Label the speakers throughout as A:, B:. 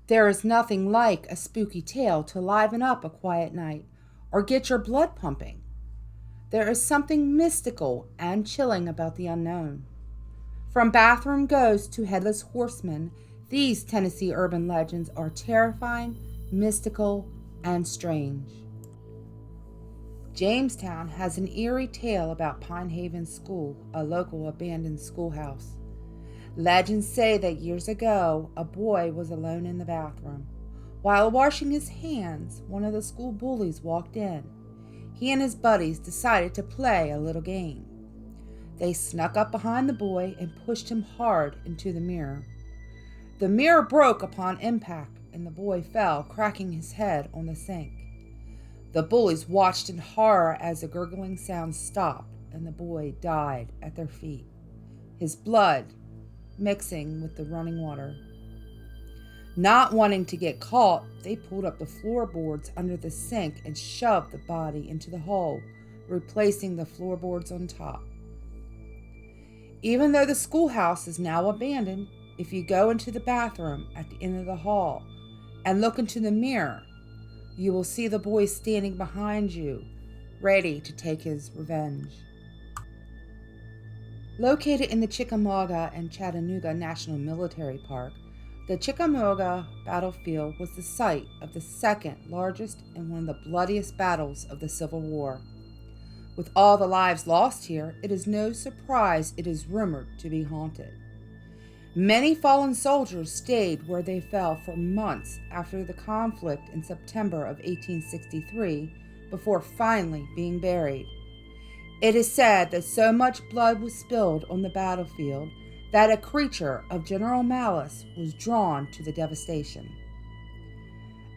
A: There is nothing like a spooky tale to liven up a quiet night or get your blood pumping. There is something mystical and chilling about the unknown. From bathroom ghosts to headless horsemen, these Tennessee urban legends are terrifying, mystical, and strange. Jamestown has an eerie tale about Pinehaven School, a local abandoned schoolhouse. Legends say that years ago, a boy was alone in the bathroom. While washing his hands, one of the school bullies walked in. He and his buddies decided to play a little game. They snuck up behind the boy and pushed him hard into the mirror. The mirror broke upon impact, and the boy fell, cracking his head on the sink. The bullies watched in horror as the gurgling sound stopped and the boy died at their feet, his blood mixing with the running water. Not wanting to get caught, they pulled up the floorboards under the sink and shoved the body into the hole, replacing the floorboards on top. Even though the schoolhouse is now abandoned, if you go into the bathroom at the end of the hall and look into the mirror, you will see the boy standing behind you, ready to take his revenge. Located in the Chickamauga and Chattanooga National Military Park, the Chickamauga Battlefield was the site of the second largest and one of the bloodiest battles of the Civil War. With all the lives lost here, it is no surprise it is rumored to be haunted. Many fallen soldiers stayed where they fell for months after the conflict in September of 1863 before finally being buried. It is said that so much blood was spilled on the battlefield that a creature of general malice was drawn to the devastation.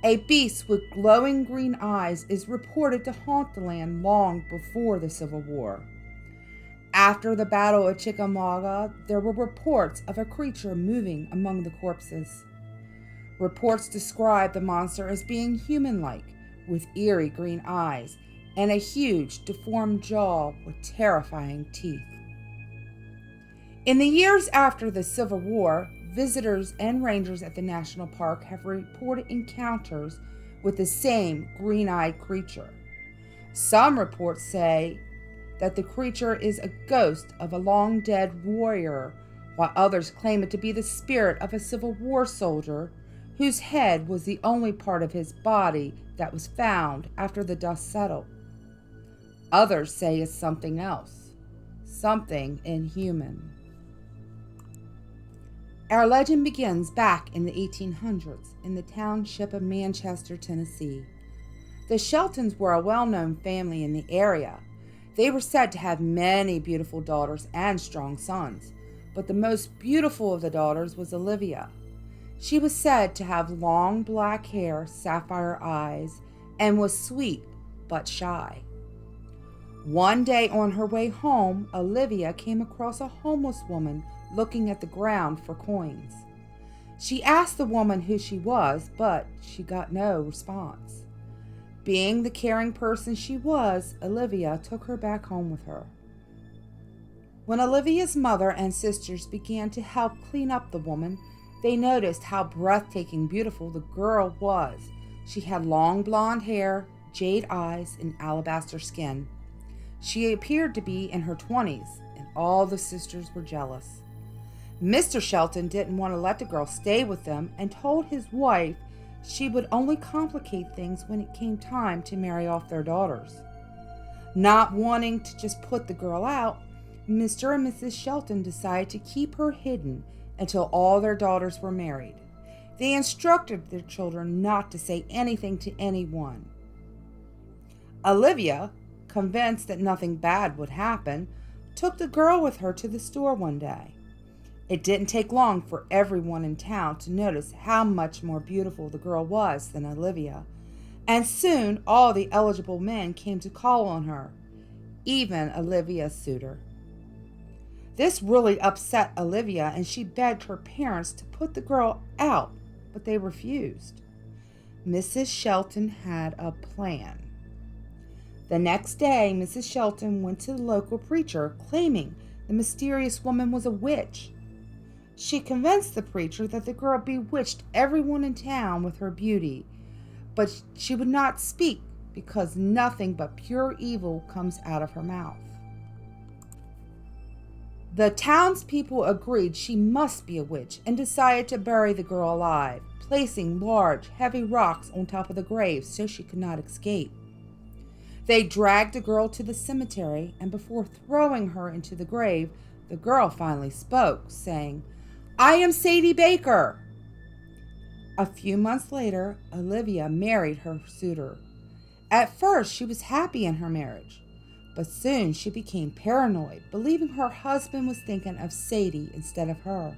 A: A beast with glowing green eyes is reported to haunt the land long before the Civil War. After the Battle of Chickamauga, there were reports of a creature moving among the corpses. Reports describe the monster as being human-like, with eerie green eyes and a huge, deformed jaw with terrifying teeth. In the years after the Civil War, visitors and rangers at the national park have reported encounters with the same green-eyed creature. Some reports say that the creature is a ghost of a long-dead warrior, while others claim it to be the spirit of a Civil War soldier whose head was the only part of his body that was found after the dust settled. Others say it's something else, something inhuman. Our legend begins back in the 1800s in the township of Manchester, Tennessee. The Sheltons were a well-known family in the area. They were said to have many beautiful daughters and strong sons, but the most beautiful of the daughters was Olivia. She was said to have long black hair, sapphire eyes, and was sweet but shy. One day on her way home, Olivia came across a homeless woman looking at the ground for coins. She asked the woman who she was, but she got no response. Being the caring person she was, Olivia took her back home with her. When Olivia's mother and sisters began to help clean up the woman, they noticed how breathtaking beautiful the girl was. She had long blonde hair, jade eyes, and alabaster skin. She appeared to be in her 20s, and all the sisters were jealous. Mr. Shelton didn't want to let the girl stay with them and told his wife she would only complicate things when it came time to marry off their daughters. Not wanting to just put the girl out, Mr. and Mrs. Shelton decided to keep her hidden until all their daughters were married. They instructed their children not to say anything to anyone. Olivia, convinced that nothing bad would happen, took the girl with her to the store one day. It didn't take long for everyone in town to notice how much more beautiful the girl was than Olivia, and soon all the eligible men came to call on her, even Olivia's suitor. This really upset Olivia, and she begged her parents to put the girl out, but they refused. Mrs. Shelton had a plan. The next day, Mrs. Shelton went to the local preacher, claiming the mysterious woman was a witch. She convinced the preacher that the girl bewitched everyone in town with her beauty, but she would not speak because nothing but pure evil comes out of her mouth. The townspeople agreed she must be a witch and decided to bury the girl alive, placing large, heavy rocks on top of the grave so she could not escape. They dragged the girl to the cemetery, and before throwing her into the grave, the girl finally spoke, saying, "I am Sadie Baker." A few months later, Olivia married her suitor. At first, she was happy in her marriage, but soon she became paranoid, believing her husband was thinking of Sadie instead of her.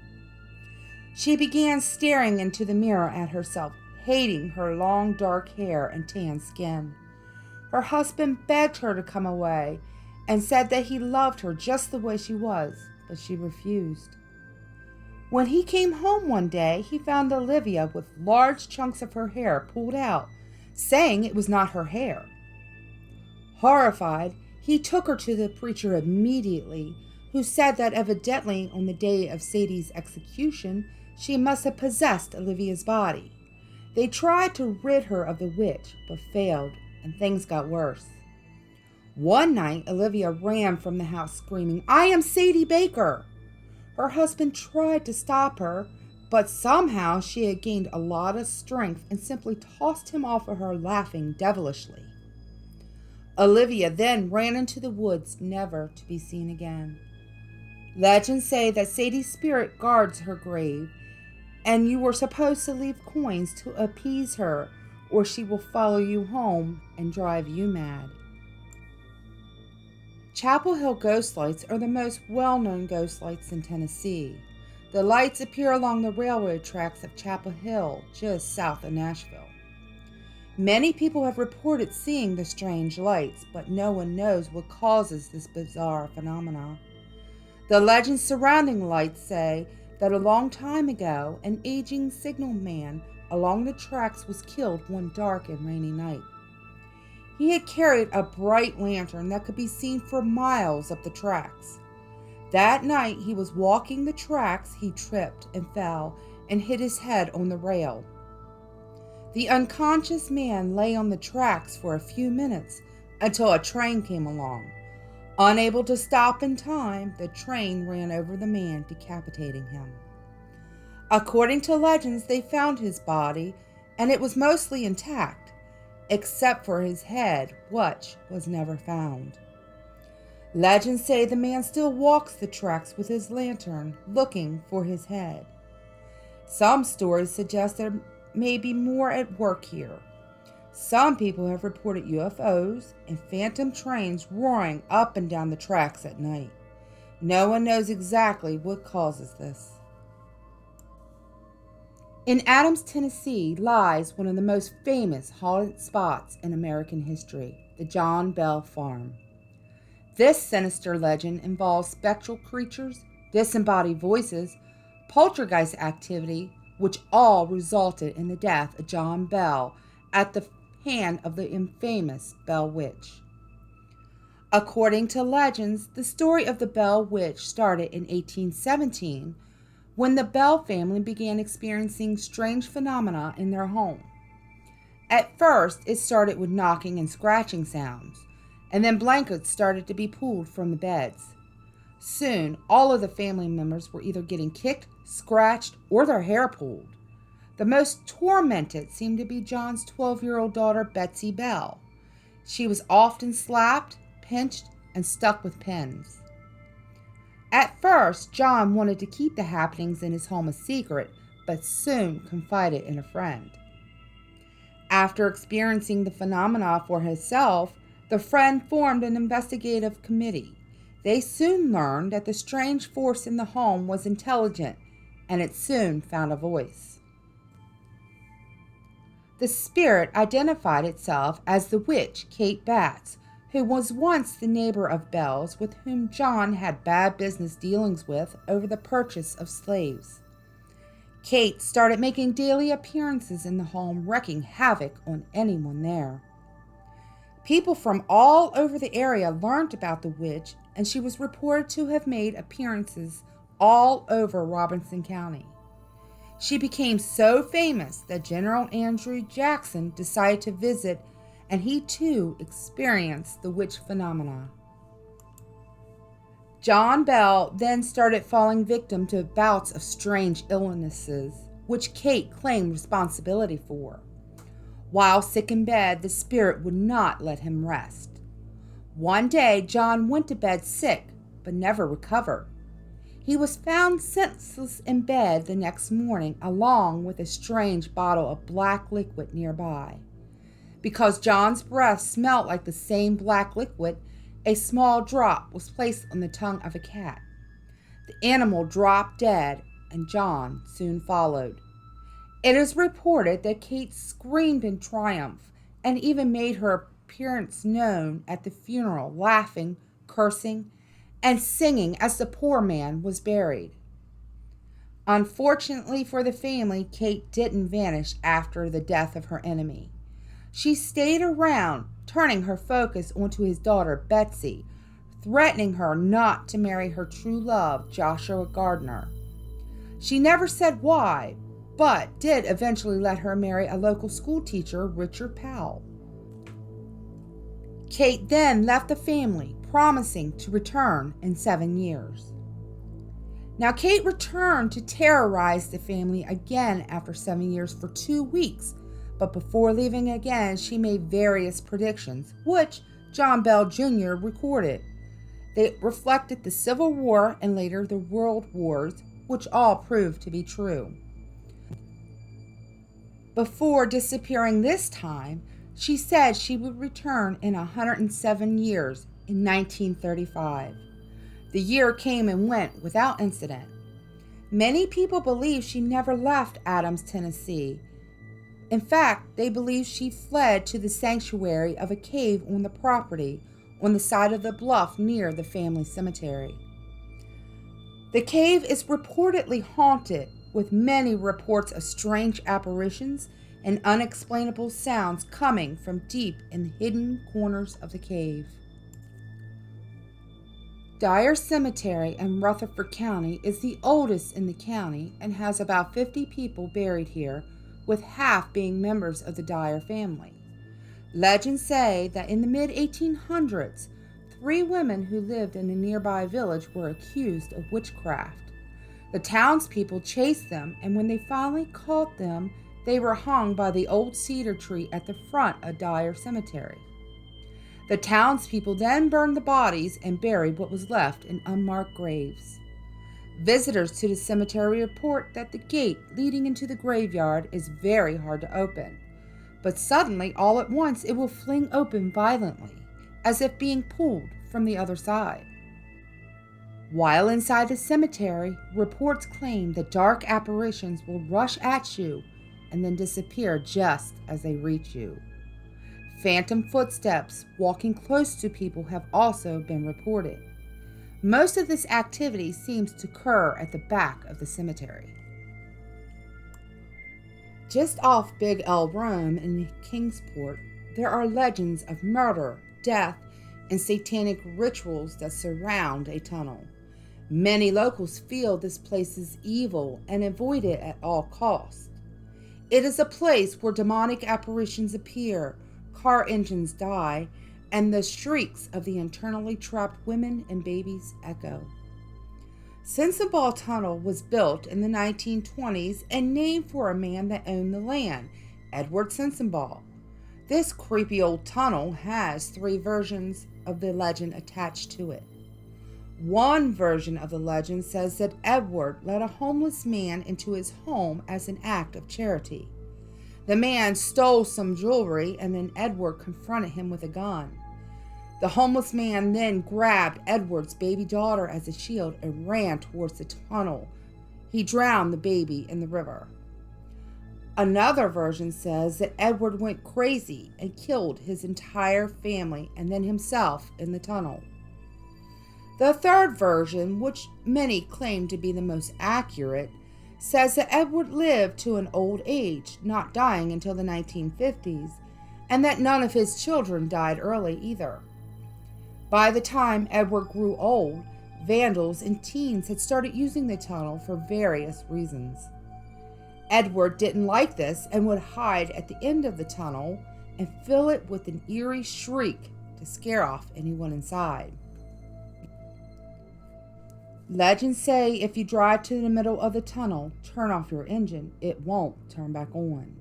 A: She began staring into the mirror at herself, hating her long dark hair and tan skin. Her husband begged her to come away and said that he loved her just the way she was, but she refused. When he came home one day, he found Olivia with large chunks of her hair pulled out, saying it was not her hair. Horrified, he took her to the preacher immediately, who said that evidently on the day of Sadie's execution, she must have possessed Olivia's body. They tried to rid her of the witch, but failed, and things got worse. One night, Olivia ran from the house screaming, "I am Sadie Baker!" Her husband tried to stop her, but somehow she had gained a lot of strength and simply tossed him off of her, laughing devilishly. Olivia then ran into the woods, never to be seen again. Legends say that Sadie's spirit guards her grave, and you were supposed to leave coins to appease her, or she will follow you home and drive you mad. Chapel Hill ghost lights are the most well-known ghost lights in Tennessee. The lights appear along the railroad tracks of Chapel Hill, just south of Nashville. Many people have reported seeing the strange lights, but no one knows what causes this bizarre phenomenon. The legends surrounding lights say that a long time ago, an aging signalman along the tracks was killed one dark and rainy night. He had carried a bright lantern that could be seen for miles up the tracks. That night he was walking the tracks, he tripped and fell and hit his head on the rail. The unconscious man lay on the tracks for a few minutes until a train came along. Unable to stop in time, the train ran over the man, decapitating him. According to legends, they found his body, and it was mostly intact, except for his head, which was never found. Legends say the man still walks the tracks with his lantern, looking for his head. Some stories suggest there may be more at work here. Some people have reported UFOs and phantom trains roaring up and down the tracks at night. No one knows exactly what causes this. In Adams, Tennessee, lies one of the most famous haunted spots in American history, the John Bell Farm. This sinister legend involves spectral creatures, disembodied voices, poltergeist activity, which all resulted in the death of John Bell at the hand of the infamous Bell Witch. According to legends, the story of the Bell Witch started in 1817 when the Bell family began experiencing strange phenomena in their home. At first, it started with knocking and scratching sounds, and then blankets started to be pulled from the beds. Soon, all of the family members were either getting kicked, scratched, or their hair pulled. The most tormented seemed to be John's 12-year-old daughter, Betsy Bell. She was often slapped, pinched, and stuck with pins. At first, John wanted to keep the happenings in his home a secret, but soon confided in a friend. After experiencing the phenomena for himself, the friend formed an investigative committee. They soon learned that the strange force in the home was intelligent, and it soon found a voice. The spirit identified itself as the witch Kate Batts, who was once the neighbor of Bell's with whom John had bad business dealings with over the purchase of slaves. Kate started making daily appearances in the home, wreaking havoc on anyone there. People from all over the area learned about the witch, and she was reported to have made appearances all over Robinson County. She became so famous that General Andrew Jackson decided to visit, and he too experienced the witch phenomena. John Bell then started falling victim to bouts of strange illnesses, which Kate claimed responsibility for. While sick in bed, the spirit would not let him rest. One day, John went to bed sick, but never recovered. He was found senseless in bed the next morning, along with a strange bottle of black liquid nearby. Because John's breath smelled like the same black liquid, a small drop was placed on the tongue of a cat. The animal dropped dead, and John soon followed. It is reported that Kate screamed in triumph and even made her appearance known at the funeral, laughing, cursing, and singing as the poor man was buried. Unfortunately for the family, Kate didn't vanish after the death of her enemy. She stayed around, turning her focus onto his daughter Betsy, threatening her not to marry her true love, Joshua Gardner. She never said why, but did eventually let her marry a local school teacher, Richard Powell. Kate then left the family, promising to return in 7 years. Now, Kate returned to terrorize the family again after 7 years for 2 weeks, but before leaving again, she made various predictions, which John Bell Jr. recorded. They reflected the Civil War and later the World Wars, which all proved to be true. Before disappearing this time, she said she would return in 107 years in 1935. The year came and went without incident. Many people believe she never left Adams, Tennessee. In fact, they believe she fled to the sanctuary of a cave on the property on the side of the bluff near the family cemetery. The cave is reportedly haunted, with many reports of strange apparitions and unexplainable sounds coming from deep in the hidden corners of the cave. Dyer Cemetery in Rutherford County is the oldest in the county and has about 50 people buried here, with half being members of the Dyer family. Legends say that in the mid-1800s, 3 women who lived in a nearby village were accused of witchcraft. The townspeople chased them, and when they finally caught them, they were hung by the old cedar tree at the front of Dyer Cemetery. The townspeople then burned the bodies and buried what was left in unmarked graves. Visitors to the cemetery report that the gate leading into the graveyard is very hard to open, but suddenly, all at once, it will fling open violently, as if being pulled from the other side. While inside the cemetery, reports claim that dark apparitions will rush at you and then disappear just as they reach you. Phantom footsteps walking close to people have also been reported. Most of this activity seems to occur at the back of the cemetery. Just off Big El Rome in Kingsport, there are legends of murder, death, and satanic rituals that surround a tunnel. Many locals feel this place is evil and avoid it at all costs. It is a place where demonic apparitions appear, car engines die, and the shrieks of the internally trapped women and babies echo. Sensabaugh Tunnel was built in the 1920s and named for a man that owned the land, Edward Sensabaugh. This creepy old tunnel has 3 versions of the legend attached to it. One version of the legend says that Edward let a homeless man into his home as an act of charity. The man stole some jewelry, and then Edward confronted him with a gun. The homeless man then grabbed Edward's baby daughter as a shield and ran towards the tunnel. He drowned the baby in the river. Another version says that Edward went crazy and killed his entire family and then himself in the tunnel. The third version, which many claim to be the most accurate, says that Edward lived to an old age, not dying until the 1950s, and that none of his children died early either. By the time Edward grew old, Vandals and teens had started using the tunnel for various reasons. Edward didn't like this and would hide at the end of the tunnel and fill it with an eerie shriek to scare off anyone inside. Legends say if you drive to the middle of the tunnel, turn off your engine, it won't turn back on.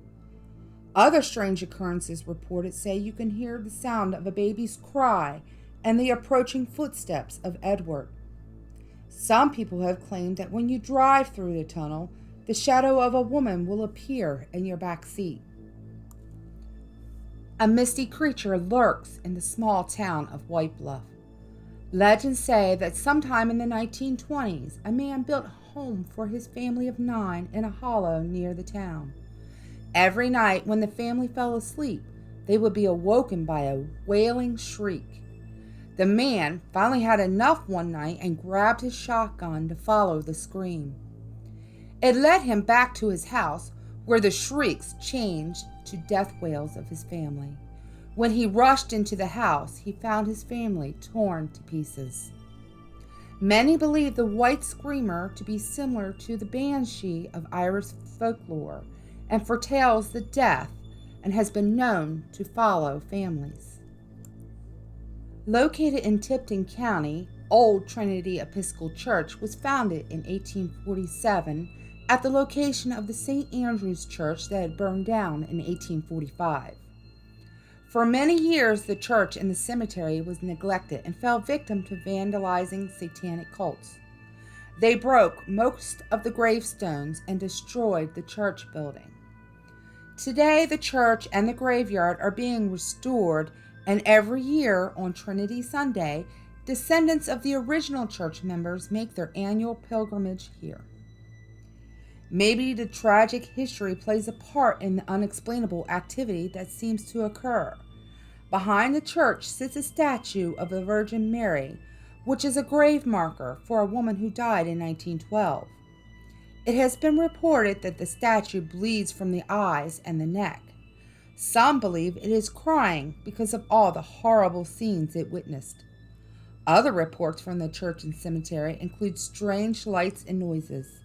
A: Other strange occurrences reported say you can hear the sound of a baby's cry and the approaching footsteps of Edward. Some people have claimed that when you drive through the tunnel, the shadow of a woman will appear in your back seat. A misty creature lurks in the small town of White Bluff. Legends say that sometime in the 1920s, a man built a home for his family of 9 in a hollow near the town. Every night when the family fell asleep, they would be awoken by a wailing shriek. The man finally had enough one night and grabbed his shotgun to follow the scream. It led him back to his house, where the shrieks changed to death wails of his family. When he rushed into the house, he found his family torn to pieces. Many believe the white screamer to be similar to the banshee of Irish folklore and foretells the death and has been known to follow families. Located in Tipton County, Old Trinity Episcopal Church was founded in 1847 at the location of the St. Andrew's Church that had burned down in 1845. For many years, the church and the cemetery was neglected and fell victim to vandalizing satanic cults. They broke most of the gravestones and destroyed the church building. Today, the church and the graveyard are being restored, and every year on Trinity Sunday, descendants of the original church members make their annual pilgrimage here. Maybe the tragic history plays a part in the unexplainable activity that seems to occur. Behind the church sits a statue of the Virgin Mary, which is a grave marker for a woman who died in 1912. It has been reported that the statue bleeds from the eyes and the neck. Some believe it is crying because of all the horrible scenes it witnessed. Other reports from the church and cemetery include strange lights and noises.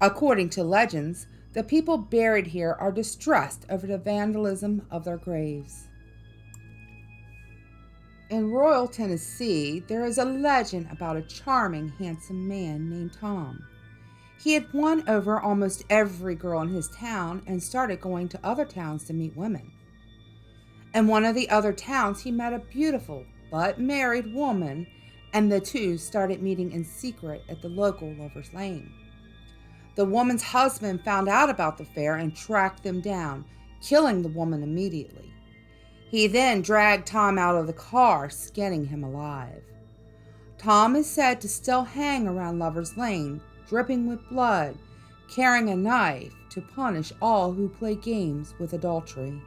A: According to legends, the people buried here are distressed over the vandalism of their graves. In Royal, Tennessee, there is a legend about a charming, handsome man named Tom. He had won over almost every girl in his town and started going to other towns to meet women. In one of the other towns, he met a beautiful but married woman, and the two started meeting in secret at the local Lover's Lane. The woman's husband found out about the affair and tracked them down, killing the woman immediately. He then dragged Tom out of the car, skinning him alive. Tom is said to still hang around Lover's Lane, dripping with blood, carrying a knife to punish all who play games with adultery.